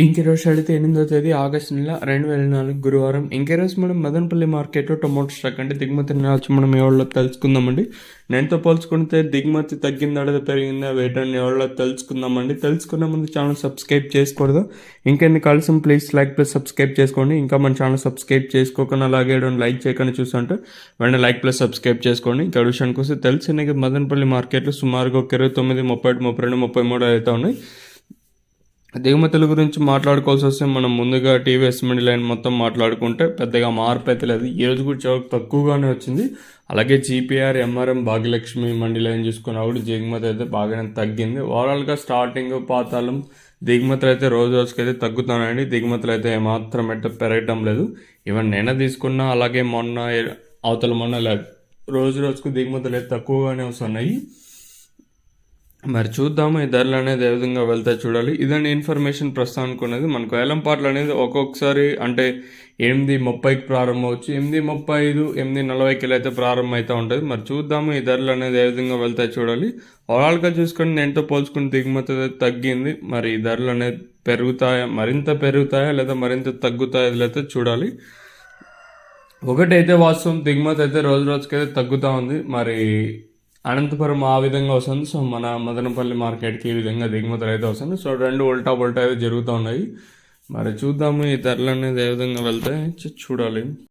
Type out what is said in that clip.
ఇంకెరోజు అయితే 8వ తేదీ ఆగస్టు నెల 2024 గురువారం. ఇంకెరోజు మనం మదనపల్లి మార్కెట్లో టొమాటో స్టాక్ అంటే దిగుమతి వచ్చి మనం ఎవరిలో తెలుసుకుందామండి. నేనుతో పోల్చుకుంటే దిగుమతి తగ్గిందా లేదా పెరిగిందా వేటని ఎవరిలో తెలుసుకుందామండి. తెలుసుకున్న ముందు ఛానల్ సబ్స్క్రైబ్ చేసుకోకూడదు. ఇంకెన్ని కలిసి ప్లీజ్ లైక్ ప్లస్ సబ్స్క్రైబ్ చేసుకోండి. ఇంకా మన ఛానల్ సబ్స్క్రైబ్ చేసుకోకుండా అలాగే లైక్ చేయకుండా చూస్తుంటే వెంటనే లైక్ ప్లస్ సబ్స్క్రైబ్ చేసుకోండి. ఇంకా విషయానికి వస్తే తెలిసిన మదనపల్లి మార్కెట్లో సుమారుగా 29, 30, 32, 33 అయితే ఉన్నాయి. దిగుమతుల గురించి మాట్లాడుకోవాల్సి వస్తే మనం ముందుగా టీవీఎస్ మండి లైన్ మొత్తం మాట్లాడుకుంటే పెద్దగా మార్పు అయితే లేదు. ఈ రోజు కూడా చాలా తక్కువగానే వచ్చింది. అలాగే జీపీఆర్, ఎంఆర్ఎం, భాగ్యలక్ష్మి మండి లైన్ చూసుకున్నా కూడా దిగుమతి అయితే బాగానే తగ్గింది. ఓవరాల్గా స్టార్టింగ్ పాతాళం దిగుమతులు అయితే రోజు రోజుకైతే తగ్గుతున్నాయండి. దిగుమతులు అయితే ఏమాత్రం అయితే పెరగటం లేదు. ఈవెన్ నిన్న తీసుకున్నా అలాగే మొన్న లేదు, రోజు రోజుకు దిగుమతులు అయితే తక్కువగానే వస్తున్నాయి. మరి చూద్దాము ఈ ధరలు అనేది ఏ విధంగా వెళ్తాయి చూడాలి. ఇదండి ఇన్ఫర్మేషన్ ప్రస్తుతానికి ఉన్నది. మనకు వేలంపాట్లు అనేది ఒక్కొక్కసారి అంటే 8:30కి ప్రారంభం అవచ్చు, 8:35, 8:40కి అయితే ప్రారంభం అవుతూ ఉంటుంది. మరి చూద్దాము ఈ ధరలు అనేది ఏ విధంగా వెళ్తాయి చూడాలి. ఓవరాల్గా చూసుకొని నేనుతో పోల్చుకుని దిగుమతి అయితే తగ్గింది. మరి ఈ ధరలు అనేది మరింత పెరుగుతాయా లేదా మరింత తగ్గుతాయా అయితే చూడాలి. ఒకటైతే వాస్తవం, దిగుమతి అయితే రోజు రోజుకైతే తగ్గుతూ ఉంది. మరి అనంతపురం ఆ విధంగా వస్తుంది. సో మన మదనపల్లి మార్కెట్కి ఈ విధంగా దిగుమతులు అయితే వస్తుంది. సో రెండు ఉల్టా అయితే జరుగుతూ ఉన్నాయి. మరి చూద్దాము ఈ ధరలు అనేది ఏ విధంగా వెళ్తాయి చూడాలి.